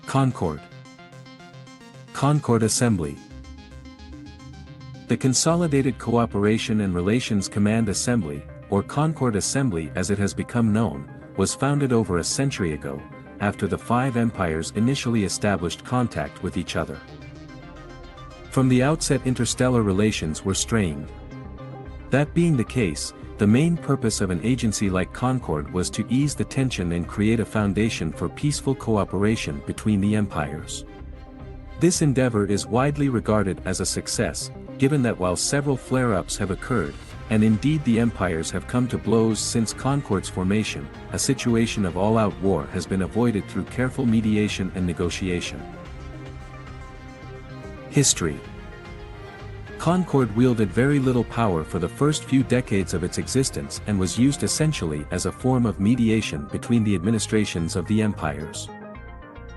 CONCORD. CONCORD Assembly. The Consolidated Cooperation and Relations Command Assembly, or CONCORD Assembly as it has become known, was founded over a century ago, after the five empires initially established contact with each other. From the outset interstellar relations were strained. That being the case, the main purpose of an agency like CONCORD was to ease the tension and create a foundation for peaceful cooperation between the empires. This endeavor is widely regarded as a success, given that while several flare-ups have occurred, and indeed the empires have come to blows since CONCORD's formation, a situation of all-out war has been avoided through careful mediation and negotiation. History. CONCORD wielded very little power for the first few decades of its existence and was used essentially as a form of mediation between the administrations of the empires.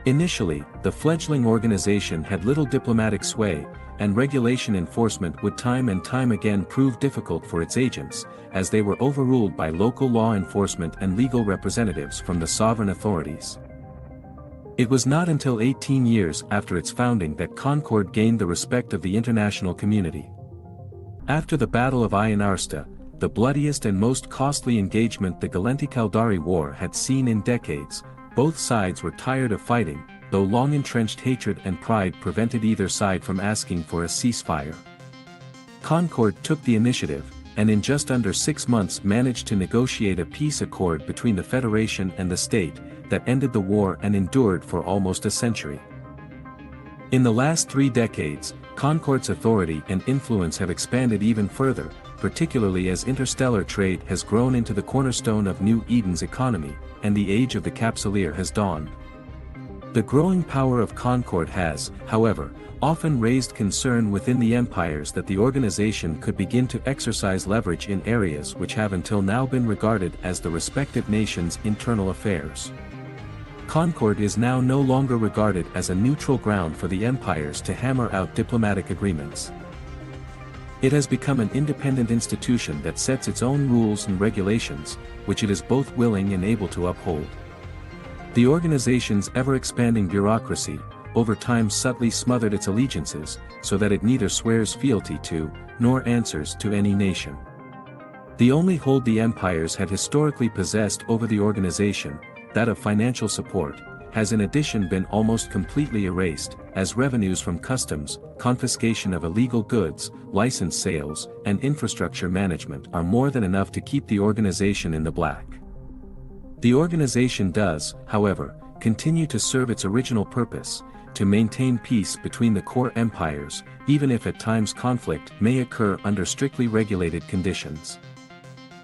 Initially, the fledgling organization had little diplomatic sway, and regulation enforcement would time and time again prove difficult for its agents, as they were overruled by local law enforcement and legal representatives from the sovereign authorities. It was not until 18 years after its founding that CONCORD gained the respect of the international community. After the Battle of Ayanarsta, the bloodiest and most costly engagement the Galenti-Caldari War had seen in decades, both sides were tired of fighting, though long-entrenched hatred and pride prevented either side from asking for a ceasefire. CONCORD took the initiative, and in just under 6 months managed to negotiate a peace accord between the Federation and the state, that ended the war and endured for almost a century. In the last 3 decades, CONCORD's authority and influence have expanded even further, particularly as interstellar trade has grown into the cornerstone of New Eden's economy, and the age of the capsuleer has dawned. The growing power of CONCORD has, however, often raised concern within the empires that the organization could begin to exercise leverage in areas which have until now been regarded as the respective nations' internal affairs. CONCORD is now no longer regarded as a neutral ground for the empires to hammer out diplomatic agreements. It has become an independent institution that sets its own rules and regulations, which it is both willing and able to uphold. The organization's ever-expanding bureaucracy, over time subtly smothered its allegiances, so that it neither swears fealty to, nor answers to any nation. The only hold the empires had historically possessed over the organization, that of financial support, has in addition been almost completely erased, as revenues from customs, confiscation of illegal goods, license sales, and infrastructure management are more than enough to keep the organization in the black. The organization does, however, continue to serve its original purpose, to maintain peace between the core empires, even if at times conflict may occur under strictly regulated conditions.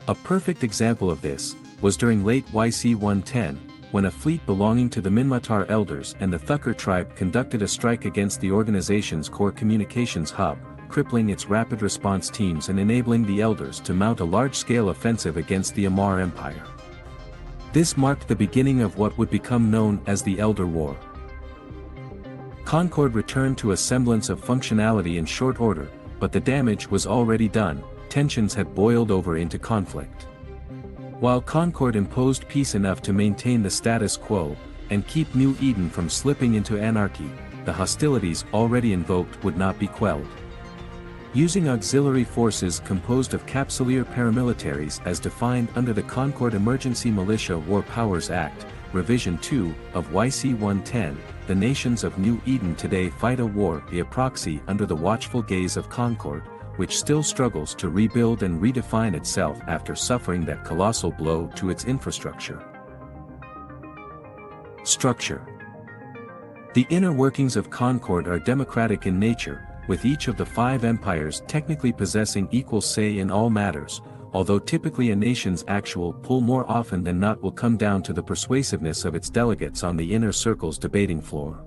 A perfect example of this was during late YC-110, when a fleet belonging to the Minmatar elders and the Thukar tribe conducted a strike against the organization's core communications hub, crippling its rapid response teams and enabling the elders to mount a large-scale offensive against the Amar Empire. This marked the beginning of what would become known as the Elder War. CONCORD returned to a semblance of functionality in short order, but the damage was already done, tensions had boiled over into conflict. While CONCORD imposed peace enough to maintain the status quo, and keep New Eden from slipping into anarchy, the hostilities already invoked would not be quelled. Using auxiliary forces composed of capsuleer paramilitaries as defined under the CONCORD Emergency Militia War Powers Act, Revision 2, of YC-110, the nations of New Eden today fight a war via proxy under the watchful gaze of CONCORD, which still struggles to rebuild and redefine itself after suffering that colossal blow to its infrastructure. Structure. The inner workings of CONCORD are democratic in nature, with each of the 5 empires technically possessing equal say in all matters, although typically a nation's actual pull more often than not will come down to the persuasiveness of its delegates on the inner circle's debating floor.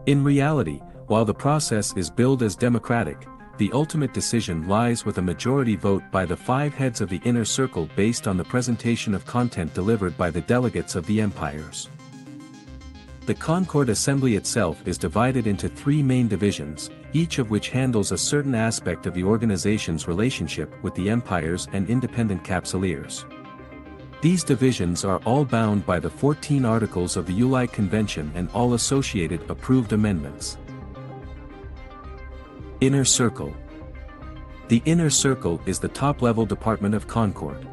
In reality, while the process is billed as democratic, the ultimate decision lies with a majority vote by the 5 heads of the inner circle based on the presentation of content delivered by the delegates of the empires. The CONCORD Assembly itself is divided into 3 main divisions, each of which handles a certain aspect of the organization's relationship with the empires and independent capsuleers. These divisions are all bound by the 14 articles of the UI Convention and all associated approved amendments. Inner Circle. The Inner Circle is the top-level department of CONCORD.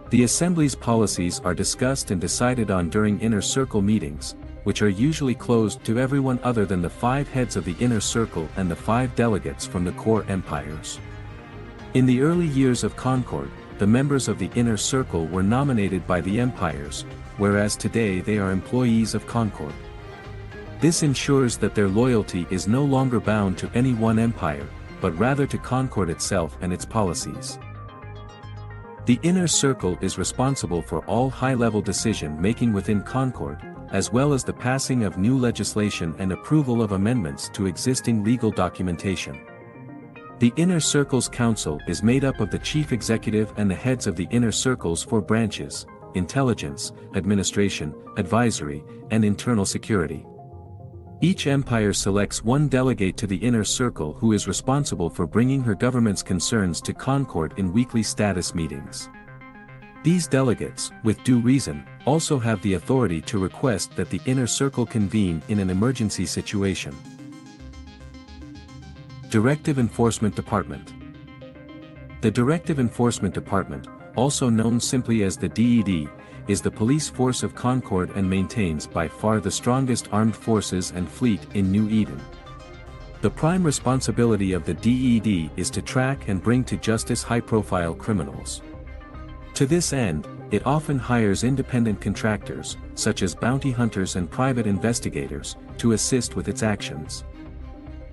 The Assembly's policies are discussed and decided on during Inner Circle meetings, which are usually closed to everyone other than the 5 heads of the Inner Circle and the 5 delegates from the core empires. In the early years of CONCORD, the members of the Inner Circle were nominated by the empires, whereas today they are employees of CONCORD. This ensures that their loyalty is no longer bound to any one empire, but rather to CONCORD itself and its policies. The Inner Circle is responsible for all high-level decision-making within CONCORD, as well as the passing of new legislation and approval of amendments to existing legal documentation. The Inner Circle's council is made up of the chief executive and the heads of the Inner Circle's 4 branches: intelligence, administration, advisory, and internal security. Each empire selects one delegate to the Inner Circle who is responsible for bringing her government's concerns to CONCORD in weekly status meetings. These delegates, with due reason, also have the authority to request that the Inner Circle convene in an emergency situation. Directive Enforcement Department. The Directive Enforcement Department, also known simply as the DED, is the police force of CONCORD and maintains by far the strongest armed forces and fleet in New Eden. The prime responsibility of the DED is to track and bring to justice high-profile criminals. To this end, it often hires independent contractors, such as bounty hunters and private investigators, to assist with its actions.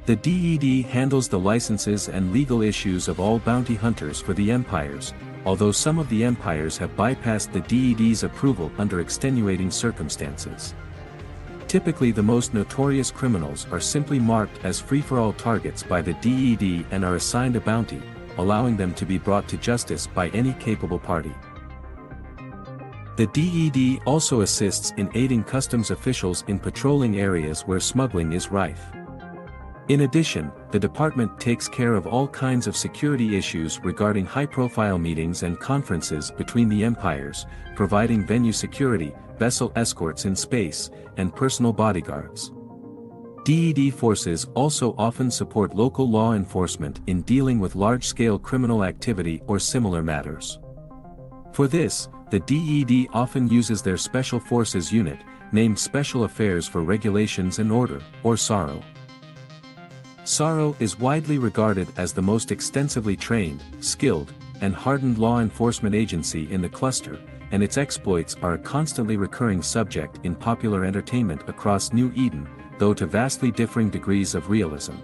The DED handles the licenses and legal issues of all bounty hunters for the empires, although some of the empires have bypassed the DED's approval under extenuating circumstances. Typically, the most notorious criminals are simply marked as free-for-all targets by the DED and are assigned a bounty, allowing them to be brought to justice by any capable party. The DED also assists in aiding customs officials in patrolling areas where smuggling is rife. In addition, the department takes care of all kinds of security issues regarding high-profile meetings and conferences between the empires, providing venue security, vessel escorts in space, and personal bodyguards. DED forces also often support local law enforcement in dealing with large-scale criminal activity or similar matters. For this, the DED often uses their Special Forces Unit, named Special Affairs for Regulations and Order, or SARO. SARO is widely regarded as the most extensively trained, skilled, and hardened law enforcement agency in the cluster, and its exploits are a constantly recurring subject in popular entertainment across New Eden, though to vastly differing degrees of realism.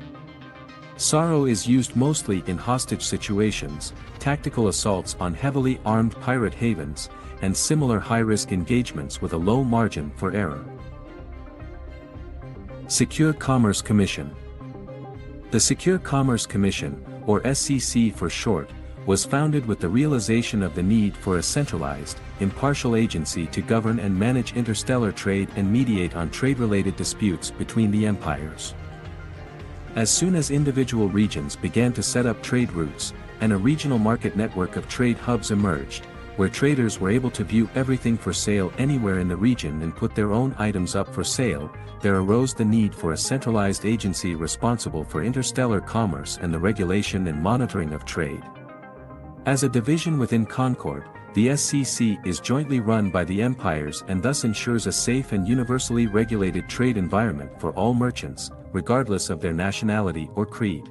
SARO is used mostly in hostage situations, tactical assaults on heavily armed pirate havens, and similar high-risk engagements with a low margin for error. Secure Commerce Commission. The Secure Commerce Commission, or SCC for short, was founded with the realization of the need for a centralized, impartial agency to govern and manage interstellar trade and mediate on trade-related disputes between the empires. As soon as individual regions began to set up trade routes, and a regional market network of trade hubs emerged, where traders were able to view everything for sale anywhere in the region and put their own items up for sale, there arose the need for a centralized agency responsible for interstellar commerce and the regulation and monitoring of trade. As a division within CONCORD, the SCC is jointly run by the empires and thus ensures a safe and universally regulated trade environment for all merchants, regardless of their nationality or creed.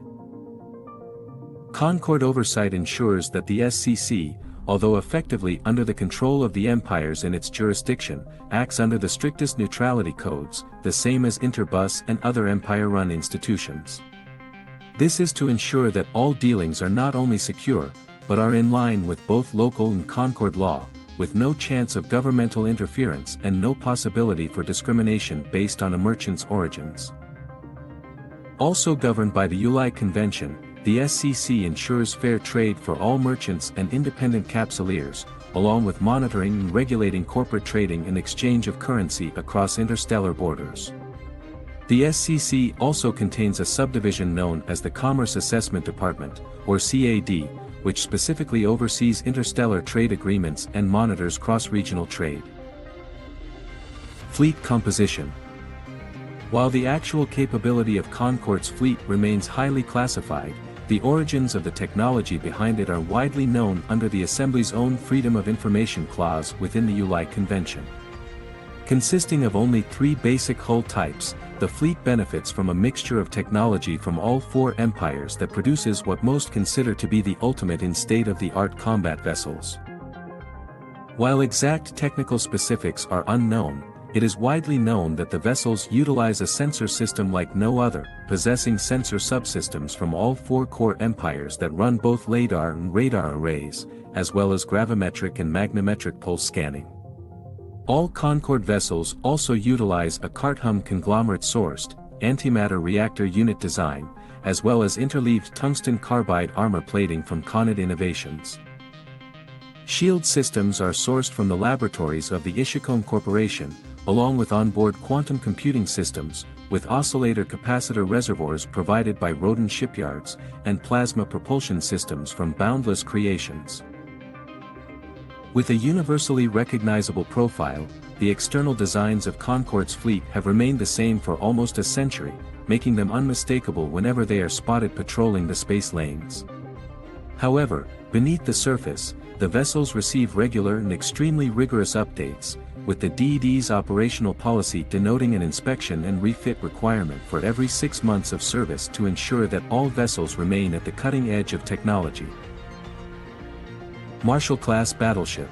CONCORD oversight ensures that the SCC, although effectively under the control of the empires in its jurisdiction, acts under the strictest neutrality codes, the same as Interbus and other empire-run institutions. This is to ensure that all dealings are not only secure, but are in line with both local and CONCORD law, with no chance of governmental interference and no possibility for discrimination based on a merchant's origins. Also governed by the UI Convention, the SCC ensures fair trade for all merchants and independent capsuleers, along with monitoring and regulating corporate trading and exchange of currency across interstellar borders. The SCC also contains a subdivision known as the Commerce Assessment Department, or CAD, which specifically oversees interstellar trade agreements and monitors cross-regional trade. Fleet composition. While the actual capability of CONCORD's fleet remains highly classified, the origins of the technology behind it are widely known under the Assembly's own Freedom of Information Clause within the ULI Convention. Consisting of only 3 basic hull types, the fleet benefits from a mixture of technology from all 4 empires that produces what most consider to be the ultimate in state-of-the-art combat vessels. While exact technical specifics are unknown, it is widely known that the vessels utilize a sensor system like no other, possessing sensor subsystems from all 4 core empires that run both LiDAR and radar arrays, as well as gravimetric and magnetometric pulse scanning. All CONCORD vessels also utilize a CART-HUM conglomerate-sourced, antimatter reactor unit design, as well as interleaved tungsten carbide armor plating from CONCORD Innovations. Shield systems are sourced from the laboratories of the Ishikon Corporation, along with onboard quantum computing systems, with oscillator-capacitor reservoirs provided by Roden Shipyards, and plasma propulsion systems from Boundless Creations. With a universally recognizable profile, the external designs of CONCORD's fleet have remained the same for almost a century, making them unmistakable whenever they are spotted patrolling the space lanes. However, beneath the surface, the vessels receive regular and extremely rigorous updates, with the DED's operational policy denoting an inspection and refit requirement for every 6 months of service to ensure that all vessels remain at the cutting edge of technology. Marshall-class battleship.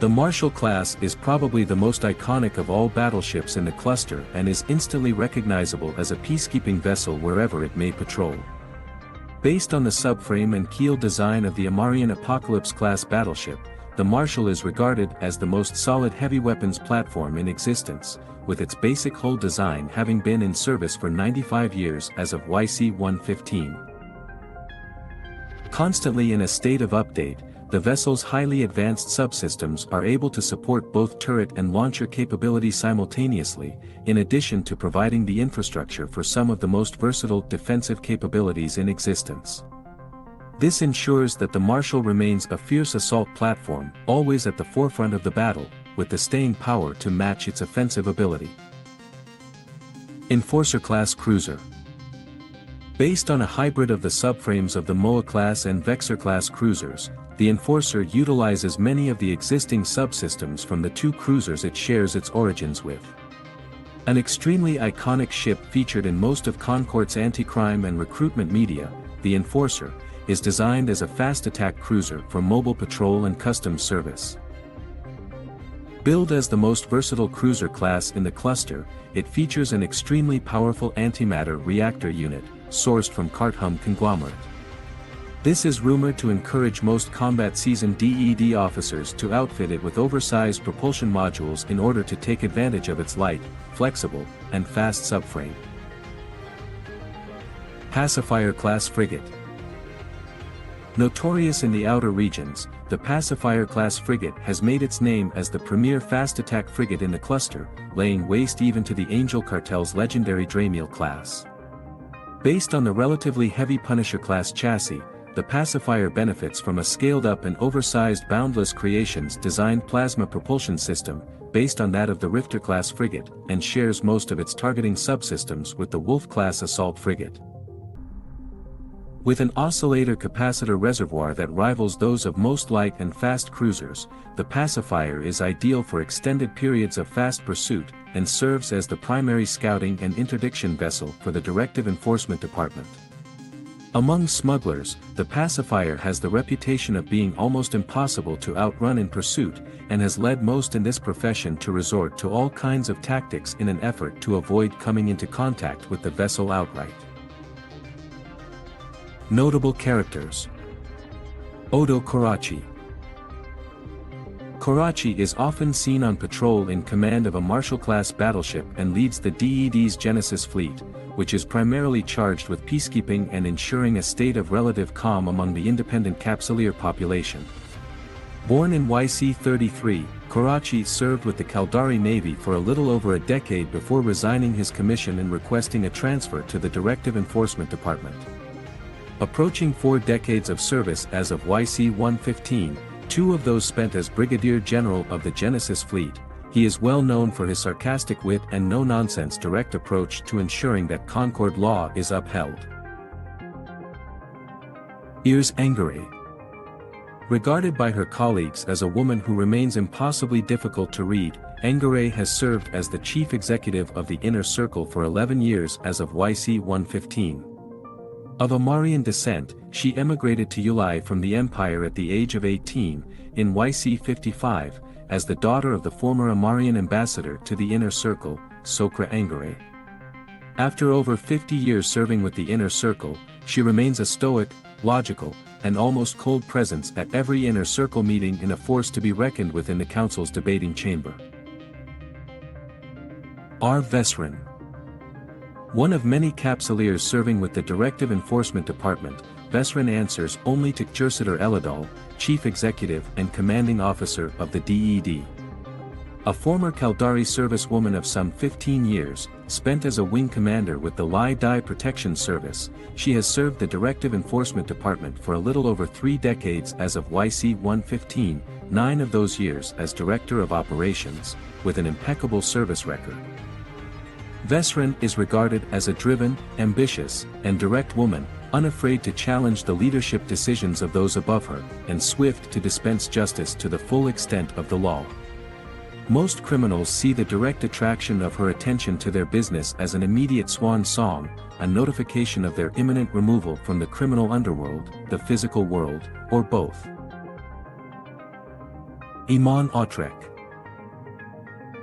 The Marshall class is probably the most iconic of all battleships in the cluster and is instantly recognizable as a peacekeeping vessel wherever it may patrol. Based on the subframe and keel design of the Amarian Apocalypse-class battleship, the Marshall is regarded as the most solid heavy weapons platform in existence, with its basic hull design having been in service for 95 years as of YC-115. Constantly in a state of update, the vessel's highly advanced subsystems are able to support both turret and launcher capability simultaneously, in addition to providing the infrastructure for some of the most versatile defensive capabilities in existence. This ensures that the Marshall remains a fierce assault platform, always at the forefront of the battle, with the staying power to match its offensive ability. Enforcer-class cruiser. Based on a hybrid of the subframes of the MOA-class and Vexor-class cruisers, the Enforcer utilizes many of the existing subsystems from the 2 cruisers it shares its origins with. An extremely iconic ship featured in most of CONCORD's anti-crime and recruitment media, the Enforcer, is designed as a fast attack cruiser for mobile patrol and customs service. Billed as the most versatile cruiser class in the cluster, it features an extremely powerful antimatter reactor unit, sourced from CART-HUM conglomerate. This is rumored to encourage most combat-seasoned DED officers to outfit it with oversized propulsion modules in order to take advantage of its light, flexible, and fast subframe. Pacifier-class frigate. Notorious in the outer regions, the Pacifier-class frigate has made its name as the premier fast-attack frigate in the cluster, laying waste even to the Angel Cartel's legendary Dramiel class. Based on the relatively heavy Punisher-class chassis, the Pacifier benefits from a scaled-up and oversized Boundless Creations designed plasma propulsion system, based on that of the Rifter-class frigate, and shares most of its targeting subsystems with the Wolf-class assault frigate. With an oscillator-capacitor reservoir that rivals those of most light and fast cruisers, the Pacifier is ideal for extended periods of fast pursuit, and serves as the primary scouting and interdiction vessel for the Directive Enforcement Department. Among smugglers, the Pacifier has the reputation of being almost impossible to outrun in pursuit, and has led most in this profession to resort to all kinds of tactics in an effort to avoid coming into contact with the vessel outright. Notable characters. Odo Karachi. Karachi is often seen on patrol in command of a Marshall-class battleship and leads the DED's Genesis fleet, which is primarily charged with peacekeeping and ensuring a state of relative calm among the independent Capsuleer population. Born in YC-33, Karachi served with the Kaldari Navy for a little over a decade before resigning his commission and requesting a transfer to the Directive Enforcement Department. Approaching 4 decades of service as of YC-115, 2 of those spent as Brigadier General of the Genesis Fleet, he is well known for his sarcastic wit and no-nonsense direct approach to ensuring that Concord law is upheld. Ers Angere. Regarded by her colleagues as a woman who remains impossibly difficult to read, Angere has served as the chief executive of the Inner Circle for 11 years as of YC-115. Of Amarian descent, she emigrated to Ulai from the Empire at the age of 18, in YC-55, as the daughter of the former Amarian ambassador to the Inner Circle, Sokra Angere. After over 50 years serving with the Inner Circle, she remains a stoic, logical, and almost cold presence at every Inner Circle meeting, in a force to be reckoned with in the Council's debating chamber. R. Vesrin. One of many capsuleers serving with the Directive Enforcement Department, Vesrin answers only to Cursitor Elidol, Chief Executive and Commanding Officer of the DED. A former Caldari servicewoman of some 15 years, spent as a wing commander with the Lai Dai Protection Service, she has served the Directive Enforcement Department for a little over 3 decades as of YC-115, 9 of those years as Director of Operations, with an impeccable service record. Vesrin is regarded as a driven, ambitious, and direct woman, unafraid to challenge the leadership decisions of those above her, and swift to dispense justice to the full extent of the law. Most criminals see the direct attraction of her attention to their business as an immediate swan song, a notification of their imminent removal from the criminal underworld, the physical world, or both. Iman Autrek.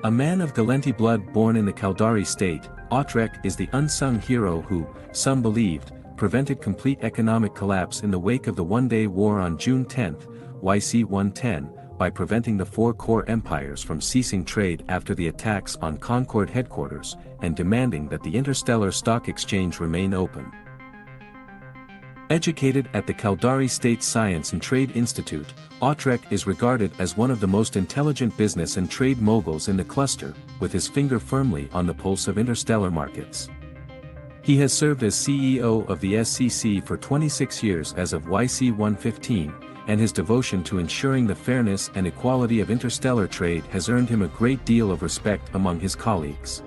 A man of Galenti blood born in the Caldari state, Autrek is the unsung hero who, some believed, prevented complete economic collapse in the wake of the One-Day War on June 10, YC-110, by preventing the 4 core empires from ceasing trade after the attacks on Concord headquarters, and demanding that the Interstellar Stock Exchange remain open. Educated at the Caldari State Science and Trade Institute, Autrek is regarded as one of the most intelligent business and trade moguls in the cluster, with his finger firmly on the pulse of interstellar markets. He has served as CEO of the SCC for 26 years as of YC-115, and his devotion to ensuring the fairness and equality of interstellar trade has earned him a great deal of respect among his colleagues.